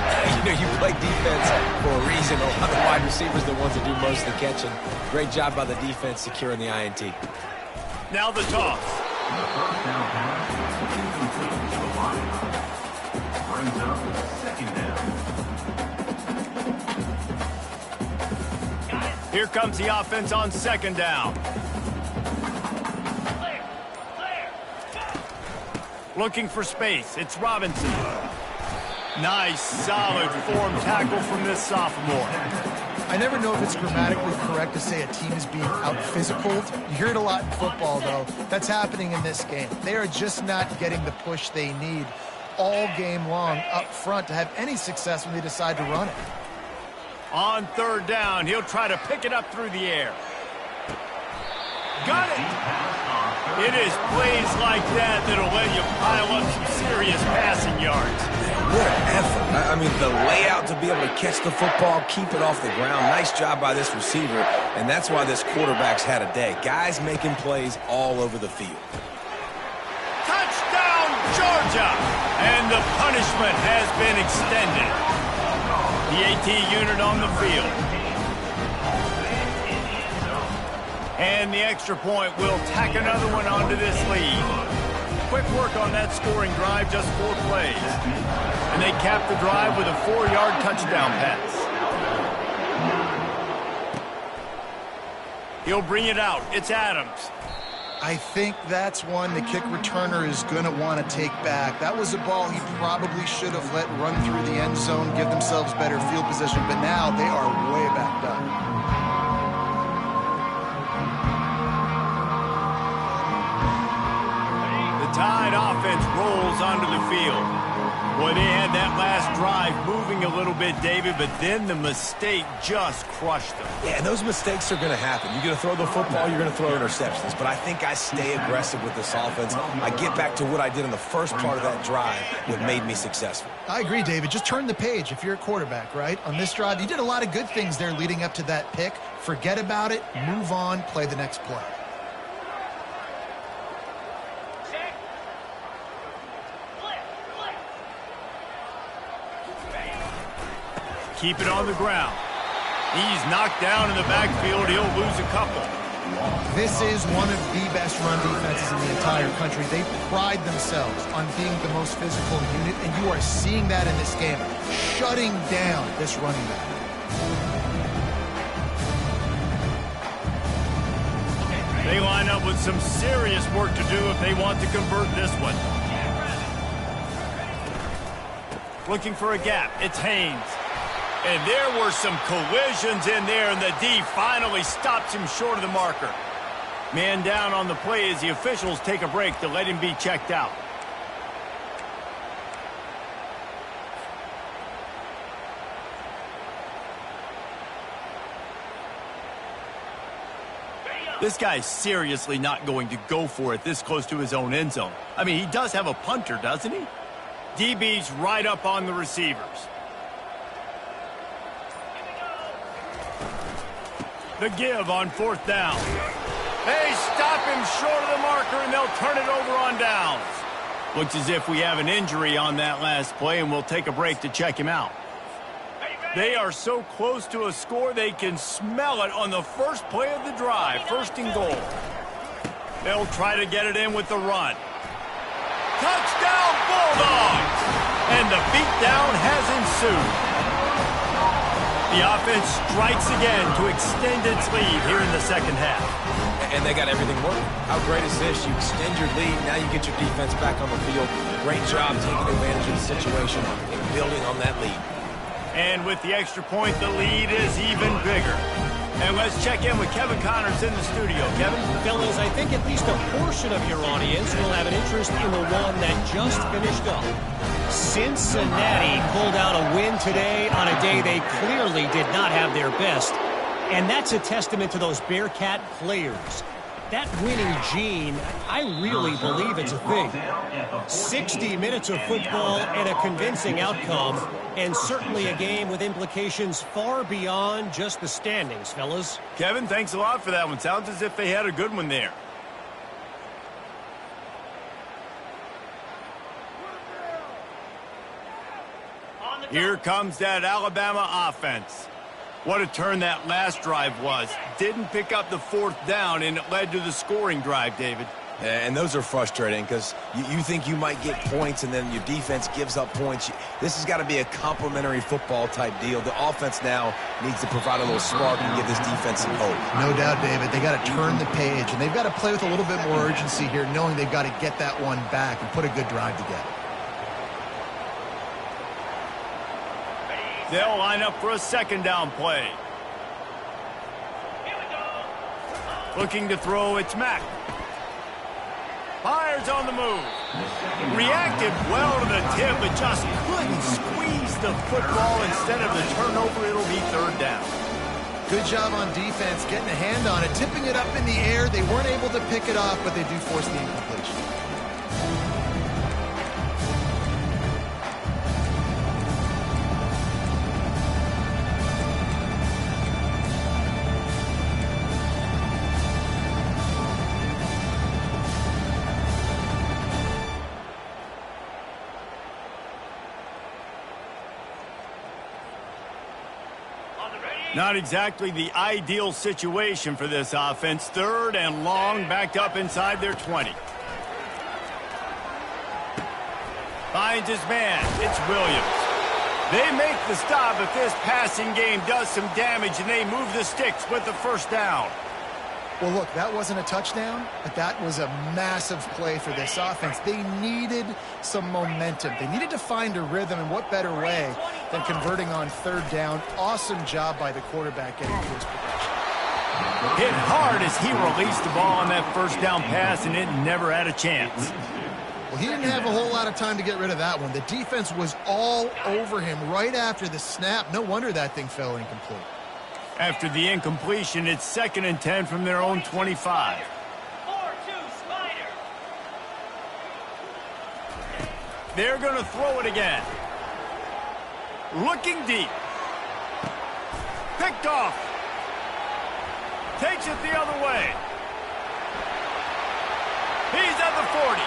Speaker 3: You play defense for a reason. A lot of the wide receivers are the ones that do most of the catching. Great job by the defense securing the INT.
Speaker 1: Now the toss.
Speaker 5: The first down pass is incomplete to the Lions. Brings up second down.
Speaker 1: Here comes the offense on second down. Looking for space. It's Robinson. Nice, solid form tackle from this sophomore.
Speaker 2: I never know if it's grammatically correct to say a team is being out-physicaled. You hear it a lot in football, though. That's happening in this game. They are just not getting the push they need all game long up front to have any success when they decide to run it.
Speaker 1: On third down, he'll try to pick it up through the air. Got it! It is plays like that that'll let you pile up some serious passing yards.
Speaker 3: What an effort. I mean, the layout to be able to catch the football, keep it off the ground. Nice job by this receiver, and that's why this quarterback's had a day. Guys making plays all over the field.
Speaker 1: Touchdown, Georgia! And the punishment has been extended. The AT unit on the field. And the extra point will tack another one onto this lead. Quick work on that scoring drive, just 4 plays. And they cap the drive with a 4-yard touchdown pass. He'll bring it out. It's Adams.
Speaker 2: I think that's one the kick returner is going to want to take back. That was a ball he probably should have let run through the end zone, give themselves better field position, but now they are way backed up.
Speaker 1: The Tide offense rolls onto the field. Boy, they had that last drive moving a little bit, David, but then the mistake just crushed them.
Speaker 3: Yeah, and those mistakes are going to happen. You're going to throw the football, you're going to throw interceptions. But I think I stay aggressive with this offense. I get back to what I did in the first part of that drive that made me successful.
Speaker 2: I agree, David. Just turn the page if you're a quarterback, right? On this drive, you did a lot of good things there leading up to that pick. Forget about it, move on, play the next play.
Speaker 1: Keep it on the ground. He's knocked down in the backfield. He'll lose a couple.
Speaker 2: This is one of the best run defenses in the entire country. They pride themselves on being the most physical unit, and you are seeing that in this game, shutting down this running back.
Speaker 1: They line up with some serious work to do if they want to convert this one. Looking for a gap. It's Haynes. And there were some collisions in there, and the D finally stops him short of the marker. Man down on the play as the officials take a break to let him be checked out. This guy's seriously not going to go for it this close to his own end zone. I mean, he does have a punter, doesn't he? DB's right up on the receivers. The give on fourth down. They stop him short of the marker, and they'll turn it over on downs. Looks as if we have an injury on that last play, and we'll take a break to check him out. They are so close to a score, they can smell it on the first play of the drive, first and goal. They'll try to get it in with the run. Touchdown, Bulldogs! And the beatdown has ensued. The offense strikes again to extend its lead here in the second half.
Speaker 3: And they got everything working. How great is this? You extend your lead, now you get your defense back on the field. Great job taking advantage of the situation and building on that lead.
Speaker 1: And with the extra point, the lead is even bigger. And let's check in with Kevin Connors in the studio. Kevin?
Speaker 4: Fellas, I think at least a portion of your audience will have an interest in the one that just finished up. Cincinnati pulled out a win today on a day they clearly did not have their best. And that's a testament to those Bearcat players. That winning gene, I really believe it's a thing. 60 minutes of football and a convincing outcome, and certainly a game with implications far beyond just the standings, fellas.
Speaker 1: Kevin, thanks a lot for that one. Sounds as if they had a good one there. Here comes that Alabama offense. What a turn that last drive was. Didn't pick up the fourth down, and it led to the scoring drive, David.
Speaker 3: And those are frustrating because you think you might get points and then your defense gives up points. This has got to be a complementary football type deal. The offense now needs to provide a little spark and give this defense some hope.
Speaker 2: No doubt, David. They got to turn the page, and they've got to play with a little bit more urgency here, knowing they've got to get that one back and put a good drive together.
Speaker 1: They'll line up for a second down play. Looking to throw, it's Mack. Fires on the move. Reacted well to the tip, but just couldn't squeeze the football. Instead of the turnover, it'll be third down.
Speaker 2: Good job on defense, getting a hand on it, tipping it up in the air. They weren't able to pick it off, but they do force the incompletion.
Speaker 1: Not exactly the ideal situation for this offense. Third and long, backed up inside their 20. Finds his man. It's Williams. They make the stop, but this passing game does some damage, and they move the sticks with the first down.
Speaker 2: Well, look, that wasn't a touchdown, but that was a massive play for this offense. They needed some momentum. They needed to find a rhythm, and what better way than converting on third down. Awesome job by the quarterback getting to his progression.
Speaker 1: Hit hard as he released the ball on that first down pass, and it never had a chance.
Speaker 2: Well, he didn't have a whole lot of time to get rid of that one. The defense was all over him right after the snap. No wonder that thing fell incomplete.
Speaker 1: After the incompletion, it's 2nd and 10 from their own 25.
Speaker 6: 4-2 Spider.
Speaker 1: They're going to throw it again. Looking deep. Picked off. Takes it the other way. He's at the 40.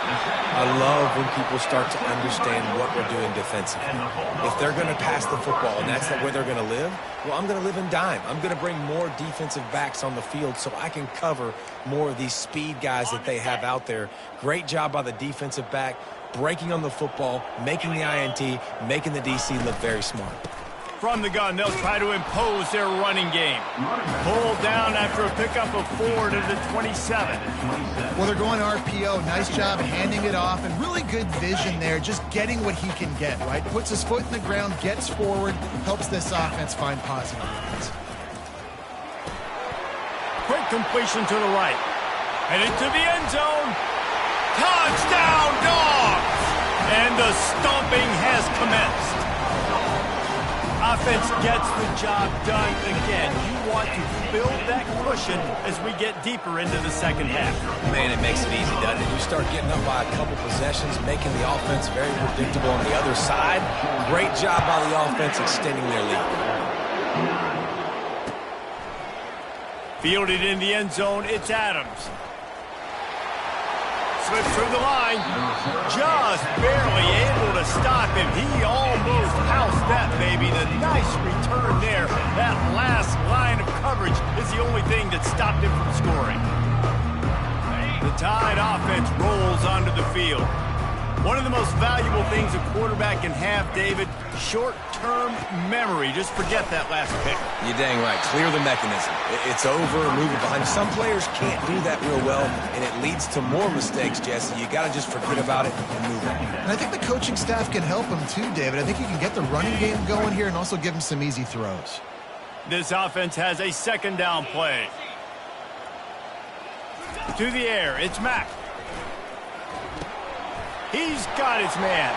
Speaker 3: I love when people start to understand what we're doing defensively. If they're going to pass the football and that's where they're going to live, well, I'm going to live in dime. I'm going to bring more defensive backs on the field so I can cover more of these speed guys that they have out there. Great job by the defensive back, breaking on the football, making the INT, making the DC look very smart.
Speaker 1: From the gun, they'll try to impose their running game. Pulled down after a pickup of 4 to the 27.
Speaker 2: Well, they're going RPO. Nice job handing it off, and really good vision there, just getting what he can get, right? Puts his foot in the ground, gets forward, helps this offense find positive points.
Speaker 1: Quick completion to the right. And into the end zone. Touchdown, Dogs! And the stomping has commenced. Offense gets the job done again. You want to build that cushion as we get deeper into the second half.
Speaker 3: Man, it makes it easy, doesn't it? You start getting up by a couple possessions, making the offense very predictable on the other side. Great job by the offense extending their lead.
Speaker 1: Fielded in the end zone, it's Adams. Slips through the line. Just barely able to stop him. He almost housed that baby. The nice return there. That last line of coverage is the only thing that stopped him from scoring. The Tide offense rolls onto the field. One of the most valuable things a quarterback can have, David, short-term memory. Just forget that last pick.
Speaker 3: You're dang right. Clear the mechanism. It's over, move it behind. Some players can't do that real well, and it leads to more mistakes, Jesse. You got to just forget about it and move on.
Speaker 2: And I think the coaching staff can help him too, David. I think he can get the running game going here and also give him some easy throws.
Speaker 1: This offense has a second down play. To the air, it's Mack. He's got his man.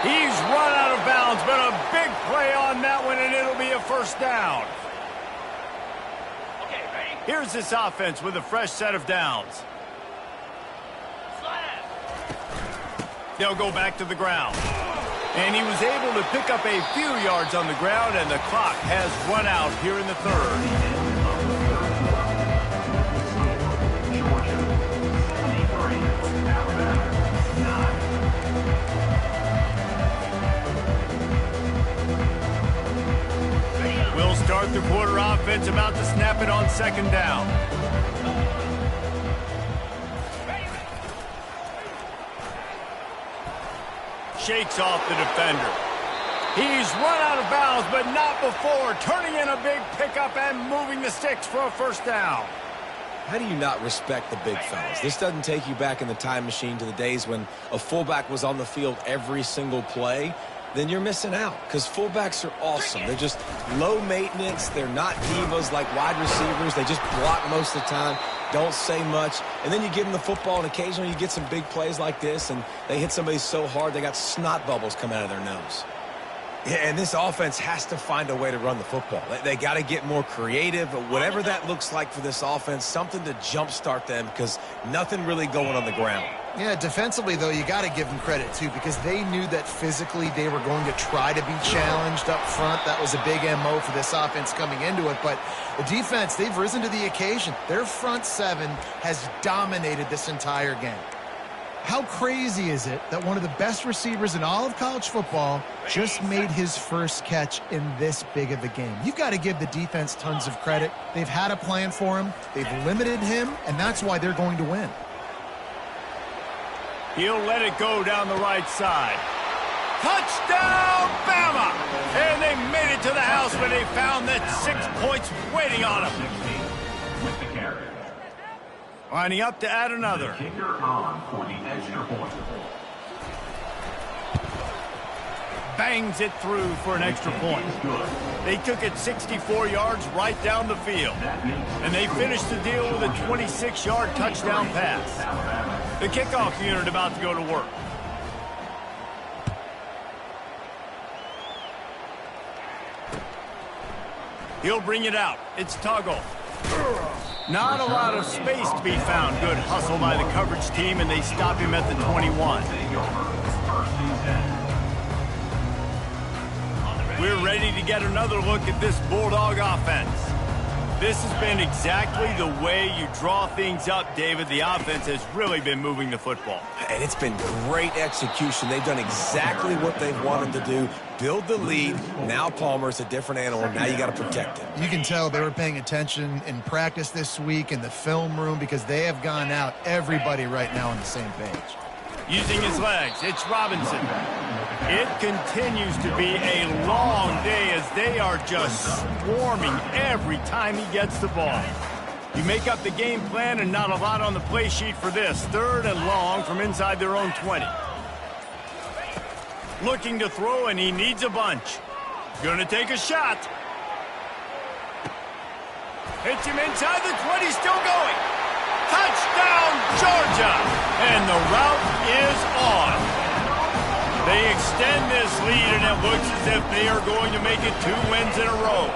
Speaker 1: He's run out of bounds, but a big play on that one, and it'll be a first down.
Speaker 6: Okay, ready?
Speaker 1: Here's this offense with a fresh set of downs.
Speaker 6: Slide.
Speaker 1: They'll go back to the ground. And he was able to pick up a few yards on the ground, and the clock has run out here in the third. start the quarter offense about to snap it on second down. Shakes off the defender. He's run out of bounds, but not before turning in a big pickup and moving the sticks for a first down.
Speaker 3: How do you not respect the big fellas? This doesn't take you back in the time machine to the days when a fullback was on the field every single play. Then you're missing out, because fullbacks are awesome. They're just low maintenance. They're not divas like wide receivers. They just block most of the time, don't say much. And then you give them the football, and occasionally you get some big plays like this, and they hit somebody so hard they got snot bubbles coming out of their nose. Yeah, and this offense has to find a way to run the football. They got to get more creative, but whatever that looks like for this offense, something to jumpstart them, because nothing really going on the ground.
Speaker 2: Yeah, defensively, though, you got to give them credit, too, because they knew that physically they were going to try to be challenged up front. That was a big MO for this offense coming into it. But the defense, they've risen to the occasion. Their front seven has dominated this entire game. How crazy is it that one of the best receivers in all of college football just made his first catch in this big of a game? You've got to give the defense tons of credit. They've had a plan for him. They've limited him, and that's why they're going to win.
Speaker 1: He'll let it go down the right side. Touchdown, Bama! And they made it to the house when they found that 6 points waiting on them.
Speaker 5: With the carry.
Speaker 1: Lining up to add another.
Speaker 5: Kicker on for the extra point.
Speaker 1: Bangs it through for an extra point. They took it 64 yards right down the field. And they finished the deal with a 26-yard touchdown pass. The kickoff unit about to go to work. He'll bring it out. It's Tuggle. Not a lot of space to be found. Good hustle by the coverage team, and they stop him at the 21. We're ready to get another look at this Bulldog offense. This has been exactly the way you draw things up, David. The offense has really been moving the football.
Speaker 3: And it's been great execution. They've done exactly what they've wanted to do. Build the lead. Now Palmer's a different animal. Now you got to protect it.
Speaker 2: You can tell they were paying attention in practice this week in the film room, because they have gone out, everybody right now on the same page.
Speaker 1: Using his legs, it's Robinson. It continues to be a long day as they are just swarming every time he gets the ball. You make up the game plan and not a lot on the play sheet for this. 3rd and long from inside their own 20. Looking to throw, and he needs a bunch. Gonna take a shot. Hits him inside the 20, still going. Touchdown, Georgia! And the route is on. They extend this lead, and it looks as if they are going to make it 2 wins in a row.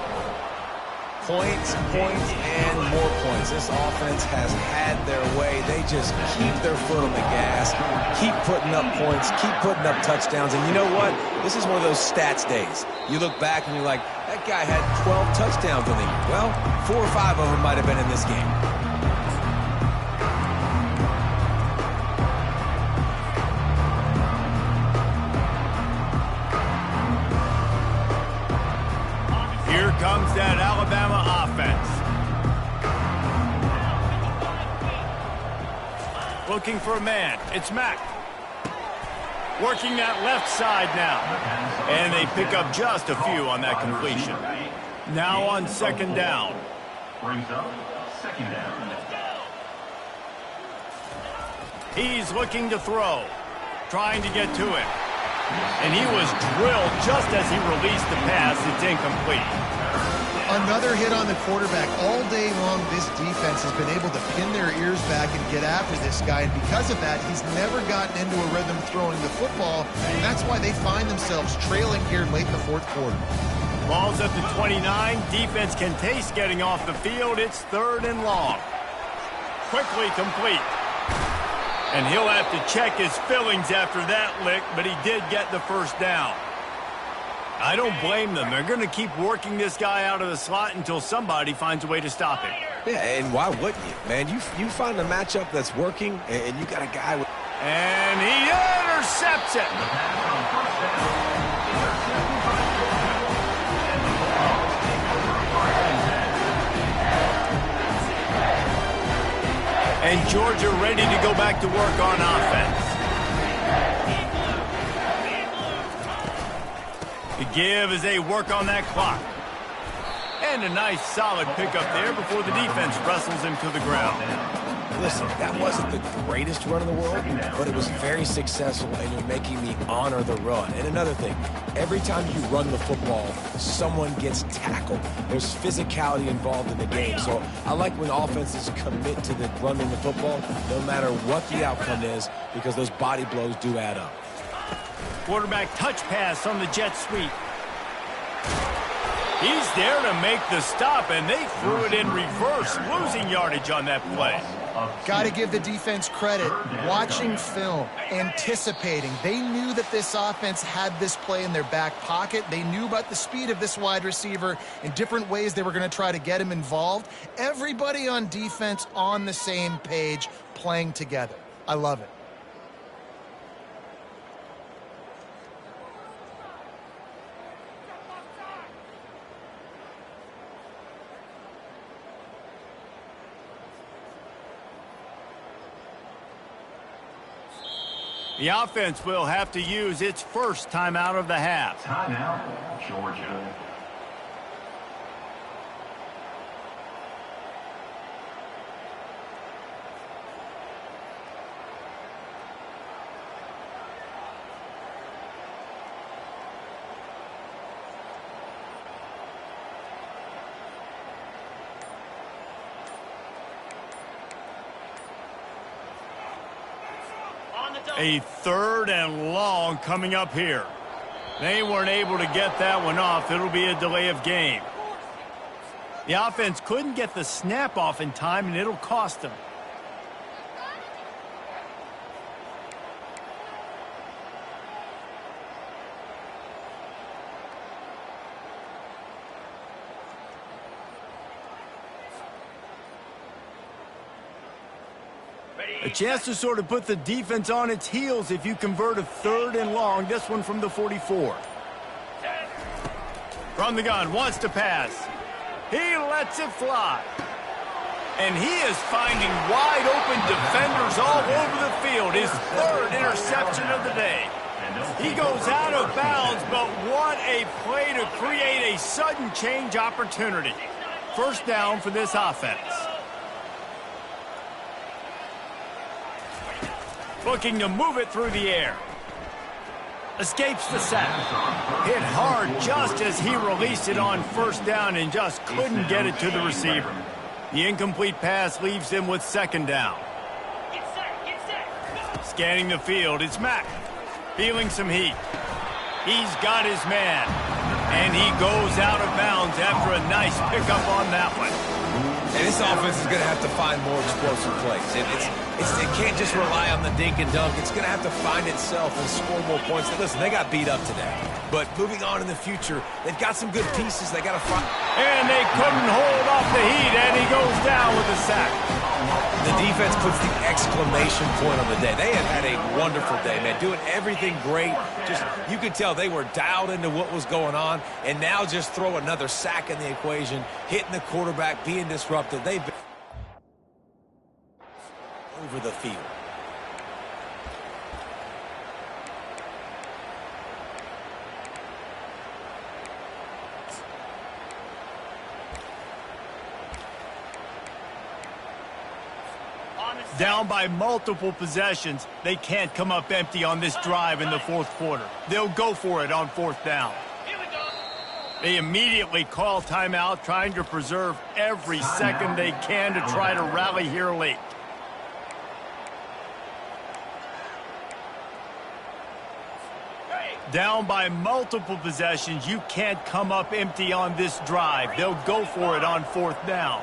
Speaker 3: Points, points, and more points. This offense has had their way. They just keep their foot on the gas, keep putting up points, keep putting up touchdowns. And you know what? This is one of those stats days. You look back and you're like, that guy had 12 touchdowns in the year. Well, 4 or 5 of them might have been in this game.
Speaker 1: Here comes that Alabama offense. Looking for a man. It's Mack. Working that left side now. And they pick up just a few on that completion. Now on second down.
Speaker 5: Brings up second down.
Speaker 1: He's looking to throw. Trying to get to it. And he was drilled just as he released the pass. It's incomplete.
Speaker 2: Another hit on the quarterback. All day long, this defense has been able to pin their ears back and get after this guy. And because of that, he's never gotten into a rhythm throwing the football. And that's why they find themselves trailing here late in the 4th quarter.
Speaker 1: Ball's at the 29. Defense can taste getting off the field. It's 3rd and long. Quickly complete. And he'll have to check his fillings after that lick, but he did get the first down. I don't blame them. They're going to keep working this guy out of the slot until somebody finds a way to stop him.
Speaker 3: Yeah, and why wouldn't you, man? You find a matchup that's working, and you got a guy with...
Speaker 1: And he intercepts it. And Georgia ready to go back to work on offense. The give as they work on that clock. And a nice solid pickup there before the defense wrestles him to the ground.
Speaker 3: Listen, that wasn't the greatest run in the world, but it was very successful, and you're making me honor the run. And another thing, every time you run the football, someone gets tackled. There's physicality involved in the game. So I like when offenses commit to the running the football, no matter what the outcome is, because those body blows do add up.
Speaker 1: Quarterback touch pass on the jet sweep. He's there to make the stop, and they threw it in reverse, losing yardage on that play.
Speaker 2: Got to give the defense credit. Watching film, anticipating. They knew that this offense had this play in their back pocket. They knew about the speed of this wide receiver in different ways they were going to try to get him involved. Everybody on defense on the same page, playing together. I love it.
Speaker 1: The offense will have to use its first timeout of the half.
Speaker 5: Timeout, Georgia.
Speaker 1: A 3rd and long coming up here. They weren't able to get that one off. It'll be a delay of game. The offense couldn't get the snap off in time, and it'll cost them. A chance to sort of put the defense on its heels if you convert a 3rd and long. This one from the 44. From the gun, wants to pass. He lets it fly. And he is finding wide open defenders all over the field. His 3rd interception of the day. He goes out of bounds, but what a play to create a sudden change opportunity. First down for this offense. Looking to move it through the air. Escapes the sack. Hit hard just as he released it on first down and just couldn't get it to the receiver. The incomplete pass leaves him with 2nd down. Scanning the field, it's Mack. Feeling some heat. He's got his man. And he goes out of bounds after a nice pickup on that one.
Speaker 3: And this offense is going to have to find more explosive plays. It can't just rely on the dink and dunk. It's going to have to find itself and score more points. Listen, they got beat up today. But moving on in the future, they've got some good pieces. They got to find.
Speaker 1: And they couldn't hold off the heat, and he goes down with a sack.
Speaker 3: The defense puts the exclamation point on the day. They have had a wonderful day, man. Doing everything great. Just, you could tell they were dialed into what was going on. And now just throw another sack in the equation, hitting the quarterback, being disrupted. They've been over the field.
Speaker 1: Down by multiple possessions, they can't come up empty on this drive in the 4th quarter. They'll go for it on 4th down. They immediately call timeout, trying to preserve every second they can to try to rally here late. Down by multiple possessions, you can't come up empty on this drive. They'll go for it on 4th down.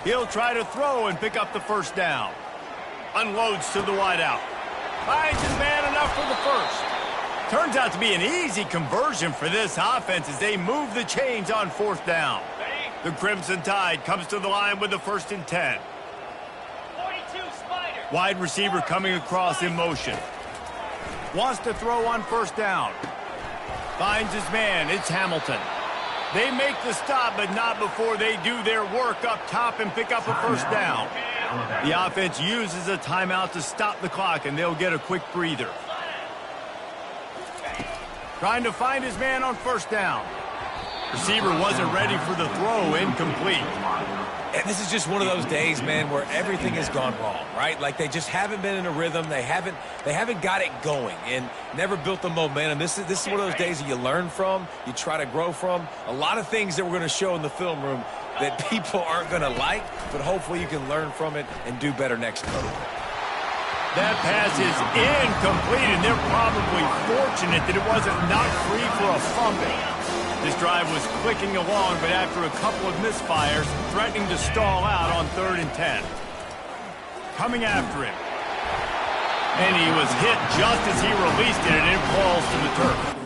Speaker 1: He'll try to throw and pick up the 1st down. Unloads to the wideout. Finds his man enough for the 1st. Turns out to be an easy conversion for this offense as they move the chains on 4th down. The Crimson Tide comes to the line with the 1st and 10.
Speaker 6: 42 Spider.
Speaker 1: Wide receiver coming across in motion. Wants to throw on 1st down. Finds his man. It's Hamilton. They make the stop, but not before they do their work up top and pick up a first down. The offense uses a timeout to stop the clock, and they'll get a quick breather. Trying to find his man on first down. Receiver wasn't ready for the throw, incomplete.
Speaker 3: And this is just one of those days, man, where everything has gone wrong, right? Like they just haven't been in a rhythm. They haven't got it going and never built the momentum. This is one of those days that you learn from, you try to grow from. A lot of things that we're going to show in the film room that people aren't going to like, but hopefully you can learn from it and do better next time.
Speaker 1: That pass is incomplete, and they're probably fortunate that it wasn't knocked free for a fumble. This drive was clicking along, but after a couple of misfires, threatening to stall out on 3rd and 10. Coming after him. And he was hit just as he released it, and it falls to the turf.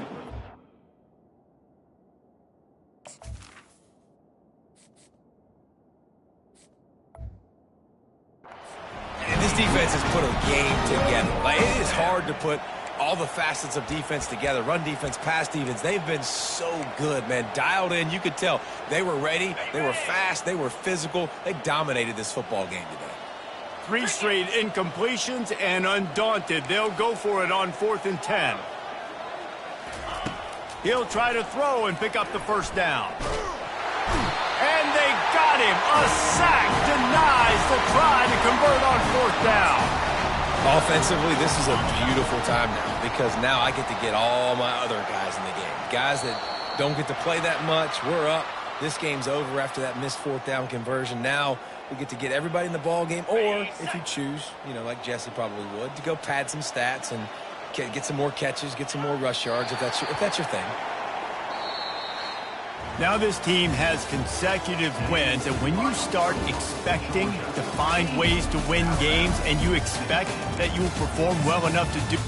Speaker 3: And this defense has put a game together. Like, it is hard to put all the facets of defense together. Run defense, pass defense. They've been so good, man. Dialed in. You could tell they were ready. They were fast. They were physical. They dominated this football game today.
Speaker 1: 3 straight incompletions, and undaunted, they'll go for it on 4th and 10. He'll try to throw and pick up the first down. And they got him. A sack denies the try to convert on 4th down.
Speaker 3: Offensively, this is a beautiful time now because now I get to get all my other guys in the game. Guys that don't get to play that much. We're up. This game's over after that missed 4th down conversion. Now we get to get everybody in the ball game, or if you choose, you know, like Jesse probably would, to go pad some stats and get some more catches, get some more rush yards if that's your thing.
Speaker 1: Now this team has consecutive wins, and when you start expecting to find ways to win games and you expect that you will perform well enough to do